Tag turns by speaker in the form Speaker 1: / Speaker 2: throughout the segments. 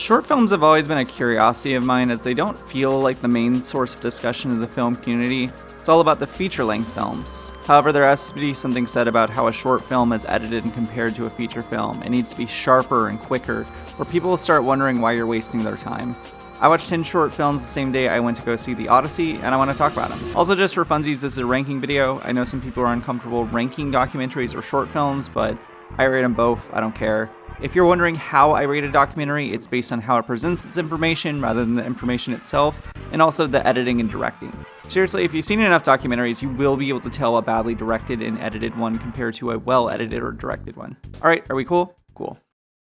Speaker 1: Short films have always been a curiosity of mine as they don't feel like the main source of discussion of the film community. It's all about the feature-length films. However, there has to be something said about how a short film is edited and compared to a feature film. It needs to be sharper and quicker, or people will start wondering why you're wasting their time. I watched 10 short films the same day I went to go see The Odyssey, and I want to talk about them. Also, just for funsies, this is a ranking video. I know some people are uncomfortable ranking documentaries or short films, but I rate them both. I don't care. If you're wondering how I rate a documentary, it's based on how it presents its information rather than the information itself, and also the editing and directing. Seriously, if you've seen enough documentaries, you will be able to tell a badly directed and edited one compared to a well-edited or directed one. Alright, are we cool? Cool.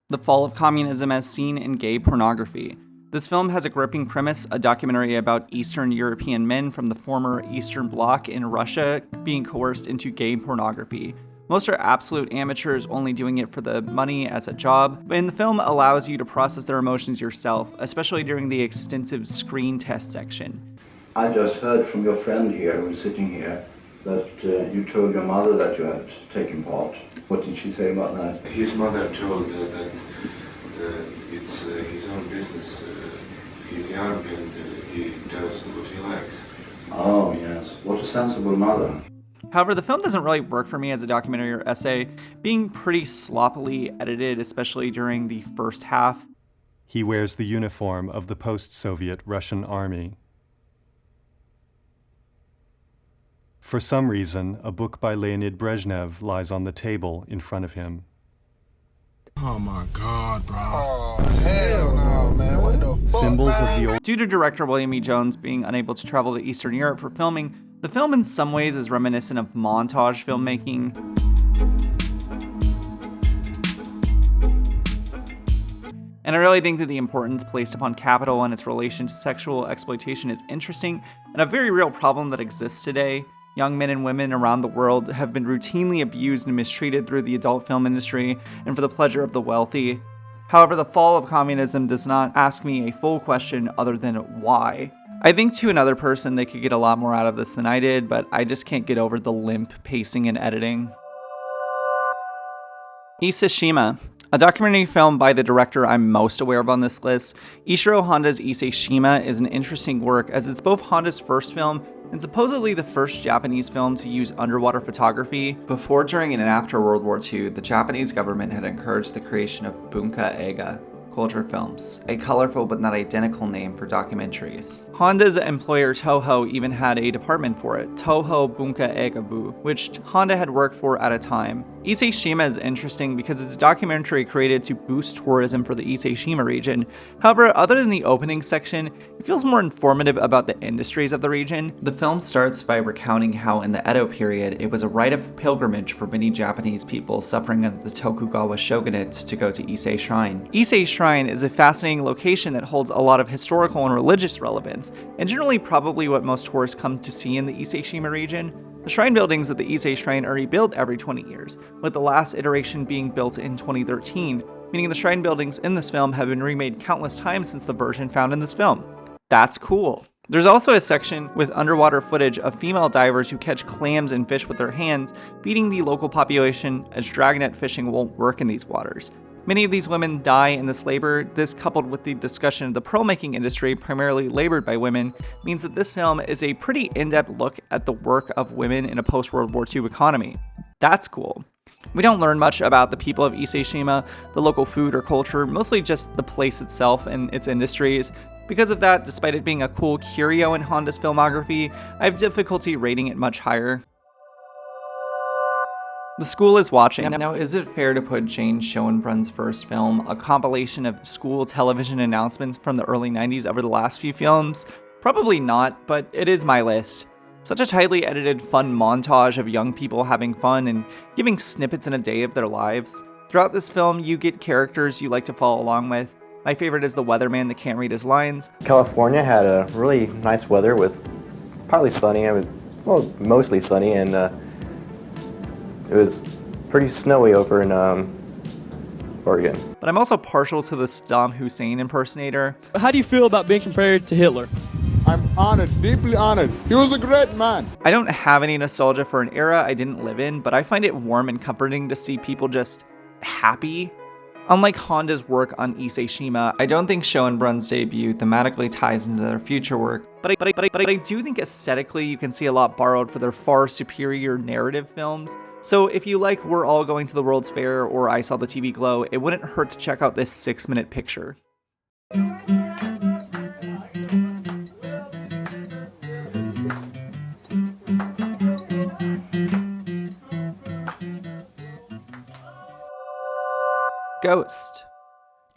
Speaker 1: The Fall of Communism as Seen in Gay Pornography. This film has a gripping premise, a documentary about Eastern European men from the former Eastern Bloc in Russia being coerced into gay pornography. Most are absolute amateurs, only doing it for the money as a job, and the film allows you to process their emotions yourself, especially during the extensive screen test section.
Speaker 2: I just heard from your friend here, who's sitting here, that you told your mother that you had taken part. What did she say about that?
Speaker 3: His mother told that it's his own business. He's young and he does what he likes.
Speaker 2: Oh, yes. What a sensible mother.
Speaker 1: However, the film doesn't really work for me as a documentary or essay, being pretty sloppily edited, especially during the first half.
Speaker 4: He wears the uniform of the post-Soviet Russian army. For some reason, a book by Leonid Brezhnev lies on the table in front of him.
Speaker 5: Oh my God, bro. Oh, hell no, man. What the fuck,
Speaker 4: Symbols
Speaker 5: man?
Speaker 4: of the old...
Speaker 1: Due to director William E. Jones being unable to travel to Eastern Europe for filming, the film in some ways is reminiscent of montage filmmaking. And I really think that the importance placed upon capital and its relation to sexual exploitation is interesting and a very real problem that exists today. Young men and women around the world have been routinely abused and mistreated through the adult film industry and for the pleasure of the wealthy. However, the fall of communism does not ask me a full question other than why. I think to another person they could get a lot more out of this than I did, but I just can't get over the limp pacing and editing. Ise-shima, a documentary film by the director I'm most aware of on this list. Ishiro Honda's Ise-shima is an interesting work as it's both Honda's first film and supposedly the first Japanese film to use underwater photography. Before, during, and after World War II, the Japanese government had encouraged the creation of bunka eiga, culture films, a colorful but not identical name for documentaries. Honda's employer Toho even had a department for it, Toho Bunka Eiga-bu, which Honda had worked for at a time. Ise-shima is interesting because it's a documentary created to boost tourism for the Ise-shima region. However, other than the opening section, it feels more informative about the industries of the region. The film starts by recounting how in the Edo period, it was a rite of pilgrimage for many Japanese people suffering under the Tokugawa shogunate to go to Ise Shrine. Ise Shrine is a fascinating location that holds a lot of historical and religious relevance, and generally probably what most tourists come to see in the Ise-shima region. The shrine buildings at the Ise Shrine are rebuilt every 20 years, with the last iteration being built in 2013, meaning the shrine buildings in this film have been remade countless times since the version found in this film. That's cool. There's also a section with underwater footage of female divers who catch clams and fish with their hands, feeding the local population as dragnet fishing won't work in these waters. Many of these women die in this labor. This, coupled with the discussion of the pearl-making industry, primarily labored by women, means that this film is a pretty in-depth look at the work of women in a post-World War II economy. That's cool. We don't learn much about the people of Ise-shima, the local food or culture, mostly just the place itself and its industries. Because of that, despite it being a cool curio in Honda's filmography, I have difficulty rating it much higher. The School is Watching. Now, is it fair to put Jane Schoenbrun's first film, a compilation of school television announcements from the early 90s over the last few films? Probably not, but it is my list. Such a tightly edited, fun montage of young people having fun and giving snippets in a day of their lives. Throughout this film, you get characters you like to follow along with. My favorite is the weatherman that can't read his lines.
Speaker 6: California had a really nice weather with partly sunny, mostly sunny, and it was pretty snowy over in Oregon.
Speaker 1: But I'm also partial to the Saddam Hussein impersonator.
Speaker 7: How do you feel about being compared to Hitler?
Speaker 5: I'm honored, deeply honored. He was a great man.
Speaker 1: I don't have any nostalgia for an era I didn't live in, but I find it warm and comforting to see people just happy. Unlike Honda's work on ise-shima, I don't think Schoenbrun's debut thematically ties into their future work, but I do think aesthetically you can see a lot borrowed for their far superior narrative films. So if you like We're All Going to the World's Fair or I Saw the TV Glow, it wouldn't hurt to check out this 6-minute picture. Ghost.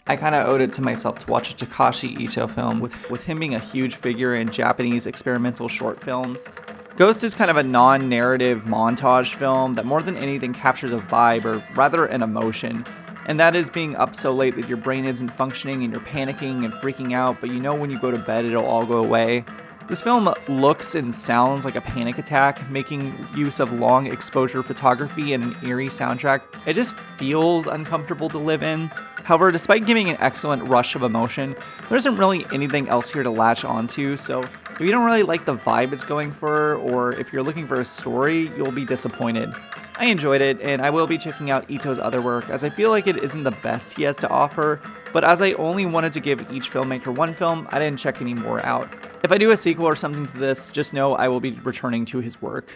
Speaker 1: I kind of owed it to myself to watch a Takashi Ito film, with him being a huge figure in Japanese experimental short films. Ghost is kind of a non-narrative montage film that more than anything captures a vibe, or rather an emotion, and that is being up so late that your brain isn't functioning and you're panicking and freaking out, but you know when you go to bed it'll all go away. This film looks and sounds like a panic attack, making use of long exposure photography and an eerie soundtrack. It just feels uncomfortable to live in. However, despite giving an excellent rush of emotion, there isn't really anything else here to latch onto, so if you don't really like the vibe it's going for, or if you're looking for a story, you'll be disappointed. I enjoyed it, and I will be checking out Ito's other work, as I feel like it isn't the best he has to offer, but as I only wanted to give each filmmaker one film, I didn't check any more out. If I do a sequel or something to this, just know I will be returning to his work.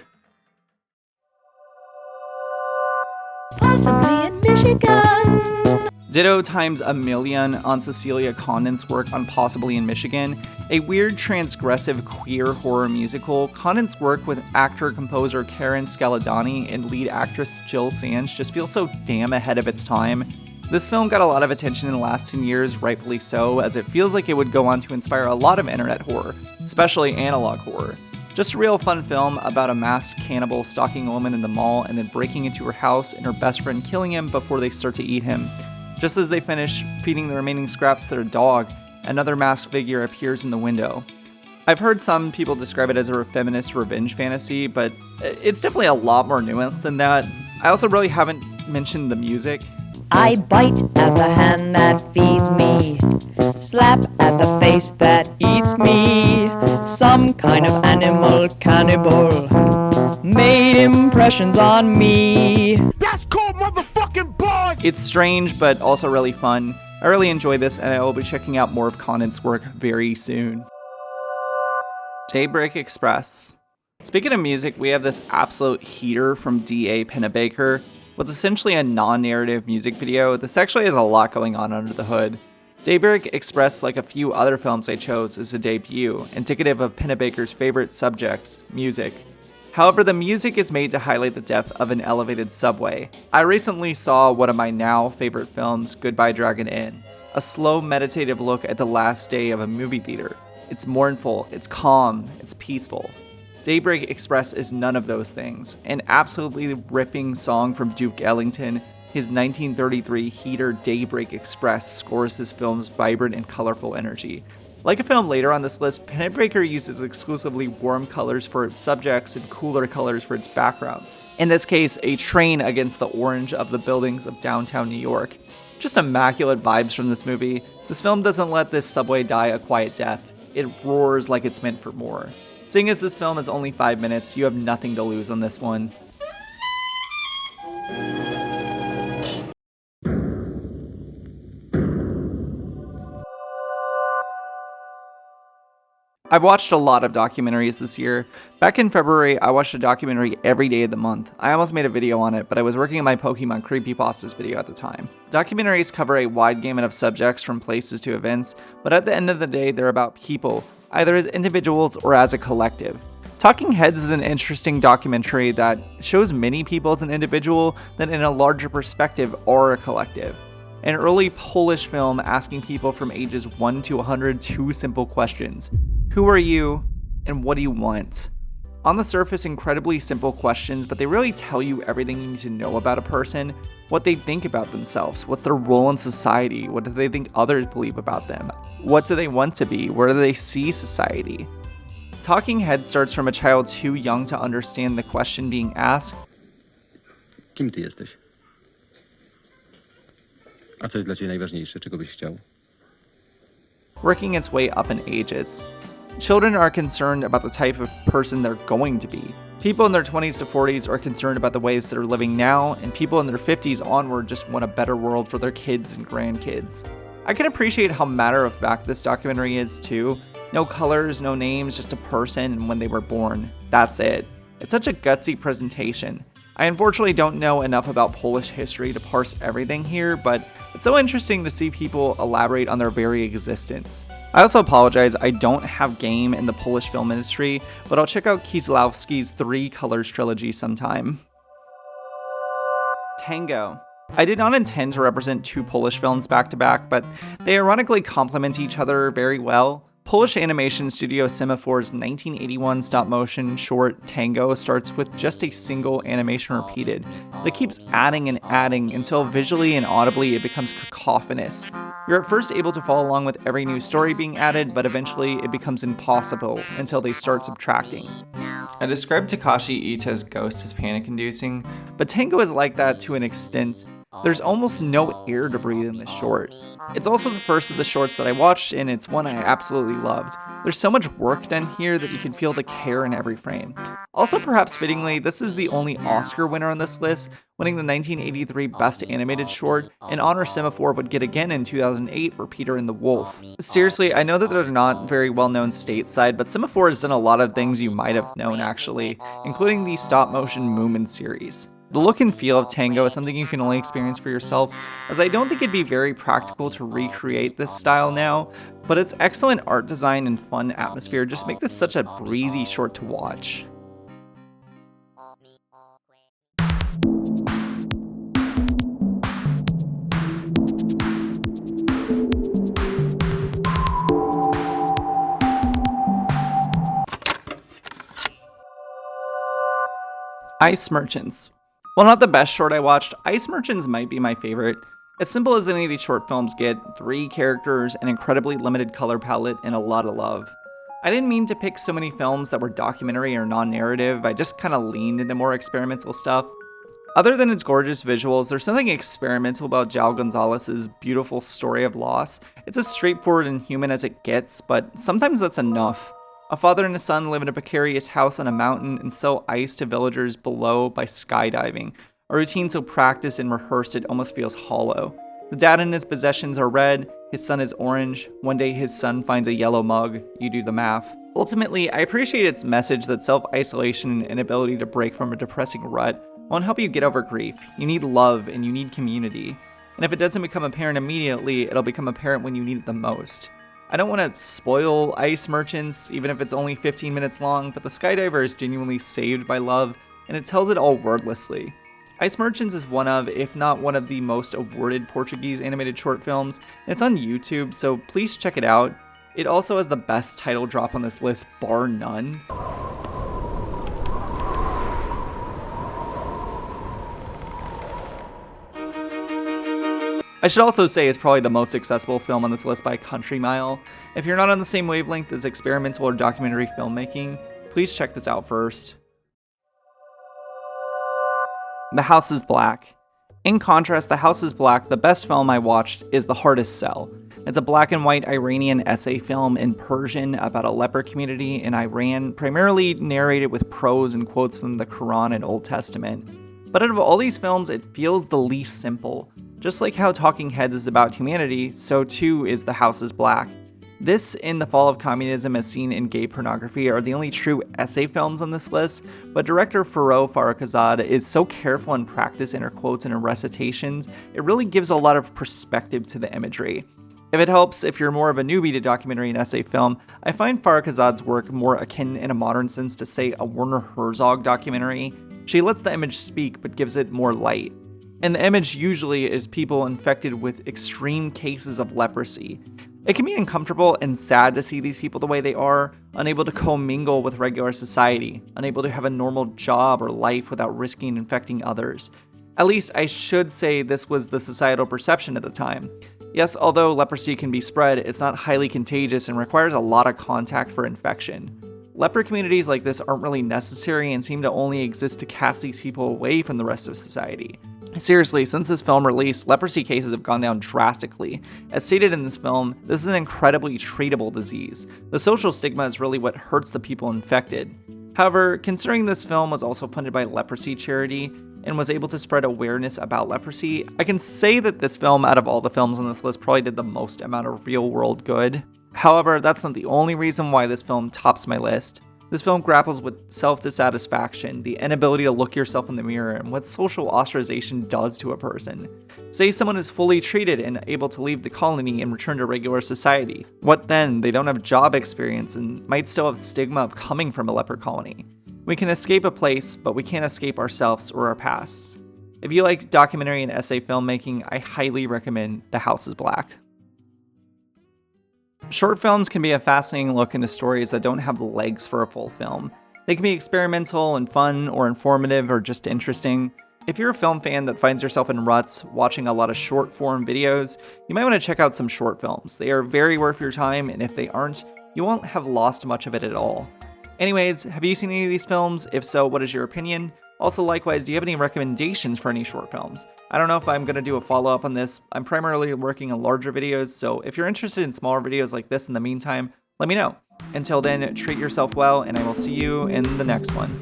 Speaker 8: Possibly in Michigan.
Speaker 1: Ditto times a million on Cecilia Condon's work on Possibly in Michigan, a weird transgressive queer horror musical. Condon's work with actor-composer Karen Scaladani and lead actress Jill Sands just feels so damn ahead of its time. This film got a lot of attention in the last 10 years, rightfully so, as it feels like it would go on to inspire a lot of internet horror, especially analog horror. Just a real fun film about a masked cannibal stalking a woman in the mall and then breaking into her house and her best friend killing him before they start to eat him. Just as they finish feeding the remaining scraps to their dog, another masked figure appears in the window. I've heard some people describe it as a feminist revenge fantasy, but it's definitely a lot more nuanced than that. I also really haven't mentioned the music.
Speaker 8: I bite at the hand that feeds me, slap at the face that eats me. Some kind of animal cannibal made impressions on me.
Speaker 5: That's called motherfucking boys!
Speaker 1: It's strange, but also really fun. I really enjoy this, and I will be checking out more of Condon's work very soon. Daybreak Express. Speaking of music, we have this absolute heater from D.A. Pennebaker. What's essentially a non-narrative music video, this actually has a lot going on under the hood. Daybreak Express, like a few other films I chose, is a debut, indicative of Pennebaker's favorite subjects, music. However, the music is made to highlight the depth of an elevated subway. I recently saw one of my now favorite films, Goodbye Dragon Inn, a slow meditative look at the last day of a movie theater. It's mournful, it's calm, it's peaceful. Daybreak Express is none of those things. An absolutely ripping song from Duke Ellington, his 1933 heater Daybreak Express scores this film's vibrant and colorful energy. Like a film later on this list, Pennebaker uses exclusively warm colors for its subjects and cooler colors for its backgrounds. In this case, a train against the orange of the buildings of downtown New York. Just immaculate vibes from this movie. This film doesn't let this subway die a quiet death. It roars like it's meant for more. Seeing as this film is only 5 minutes, you have nothing to lose on this one. I've watched a lot of documentaries this year. Back in February, I watched a documentary every day of the month. I almost made a video on it, but I was working on my Pokemon Creepypastas video at the time. Documentaries cover a wide gamut of subjects from places to events, but at the end of the day, they're about people, either as individuals or as a collective. Talking Heads is an interesting documentary that shows many people as an individual that in a larger perspective are a collective. An early Polish film asking people from ages 1 to 100 two simple questions. Who are you, and what do you want? On the surface, incredibly simple questions, but they really tell you everything you need to know about a person, what they think about themselves, what's their role in society, what do they think others believe about them, what do they want to be, where do they see society. Talking Head starts from a child too young to understand the question being asked.
Speaker 9: Kim ty jesteś? A co jest dla ciebie najważniejsze, czego byś chciał?
Speaker 1: Working its way up in ages. Children are concerned about the type of person they're going to be. People in their 20s to 40s are concerned about the ways that are living now, and people in their 50s onward just want a better world for their kids and grandkids. I can appreciate how matter-of-fact this documentary is too. No colors, no names, just a person and when they were born. That's it. It's such a gutsy presentation. I unfortunately don't know enough about Polish history to parse everything here, but it's so interesting to see people elaborate on their very existence. I also apologize, I don't have game in the Polish film industry, but I'll check out Kieslowski's 3 Colors trilogy sometime. Tango. I did not intend to represent 2 Polish films back to back, but they ironically complement each other very well. Polish animation studio Semafor's 1981 stop-motion short Tango starts with just a single animation repeated, but it keeps adding and adding until visually and audibly it becomes cacophonous. You're at first able to follow along with every new story being added, but eventually it becomes impossible until they start subtracting. I described Takashi Ito's Ghost as panic-inducing, but Tango is like that to an extent. There's almost no air to breathe in this short. It's also the first of the shorts that I watched, and it's one I absolutely loved. There's so much work done here that you can feel the care in every frame. Also, perhaps fittingly, this is the only Oscar winner on this list, winning the 1983 Best Animated Short, an honor Semafor would get again in 2008 for Peter and the Wolf. Seriously, I know that they're not very well known stateside, but Semafor has done a lot of things you might have known actually, including the stop-motion Moomin series. The look and feel of Tango is something you can only experience for yourself, as I don't think it'd be very practical to recreate this style now, but its excellent art design and fun atmosphere just make this such a breezy short to watch. Ice Merchants. While not the best short I watched, Ice Merchants might be my favorite. As simple as any of these short films get, 3 characters, an incredibly limited color palette, and a lot of love. I didn't mean to pick so many films that were documentary or non-narrative, I just kinda leaned into more experimental stuff. Other than its gorgeous visuals, there's something experimental about João Gonzalez's beautiful story of loss. It's as straightforward and human as it gets, but sometimes that's enough. A father and a son live in a precarious house on a mountain and sell ice to villagers below by skydiving, a routine so practiced and rehearsed it almost feels hollow. The dad and his possessions are red, his son is orange, one day his son finds a yellow mug, you do the math. Ultimately, I appreciate its message that self-isolation and inability to break from a depressing rut won't help you get over grief. You need love and you need community. And if it doesn't become apparent immediately, it'll become apparent when you need it the most. I don't want to spoil Ice Merchants, even if it's only 15 minutes long, but the skydiver is genuinely saved by love, and it tells it all wordlessly. Ice Merchants is one of, if not one of the most awarded Portuguese animated short films, and it's on YouTube, so please check it out. It also has the best title drop on this list, bar none. I should also say it's probably the most accessible film on this list by a country mile. If you're not on the same wavelength as experimental or documentary filmmaking, please check this out first. The House is Black. In contrast, The House is Black, the best film I watched, is The Hardest Sell. It's a black and white Iranian essay film in Persian about a leper community in Iran, primarily narrated with prose and quotes from the Quran and Old Testament. But out of all these films, it feels the least simple. Just like how Talking Heads is about humanity, so too is The House is Black. This and The Fall of Communism as seen in gay pornography are the only true essay films on this list, but director Farouk Farrokhzad is so careful in practice in her quotes and her recitations, it really gives a lot of perspective to the imagery. If it helps, if you're more of a newbie to documentary and essay film, I find Farrokhzad's work more akin in a modern sense to, say, a Werner Herzog documentary. She lets the image speak, but gives it more light. And the image usually is people infected with extreme cases of leprosy. It can be uncomfortable and sad to see these people the way they are, unable to commingle with regular society, unable to have a normal job or life without risking infecting others. At least I should say this was the societal perception at the time. Yes, although leprosy can be spread, it's not highly contagious and requires a lot of contact for infection. Leper communities like this aren't really necessary and seem to only exist to cast these people away from the rest of society. Seriously, since this film release, leprosy cases have gone down drastically. As stated in this film, this is an incredibly treatable disease. The social stigma is really what hurts the people infected. However, considering this film was also funded by leprosy charity and was able to spread awareness about leprosy, I can say that this film, out of all the films on this list, probably did the most amount of real-world good. However, that's not the only reason why this film tops my list. This film grapples with self-dissatisfaction, the inability to look yourself in the mirror, and what social ostracization does to a person. Say someone is fully treated and able to leave the colony and return to regular society. What then? They don't have job experience and might still have stigma of coming from a leper colony. We can escape a place, but we can't escape ourselves or our pasts. If you like documentary and essay filmmaking, I highly recommend The House is Black. Short films can be a fascinating look into stories that don't have legs for a full film. They can be experimental and fun, or informative, or just interesting. If you're a film fan that finds yourself in ruts watching a lot of short form videos, you might want to check out some short films. They are very worth your time, and if they aren't, you won't have lost much of it at all. Anyways, have you seen any of these films? If so, what is your opinion? Also, likewise, do you have any recommendations for any short films? I don't know if I'm going to do a follow-up on this. I'm primarily working on larger videos, so if you're interested in smaller videos like this in the meantime, let me know. Until then, treat yourself well, and I will see you in the next one.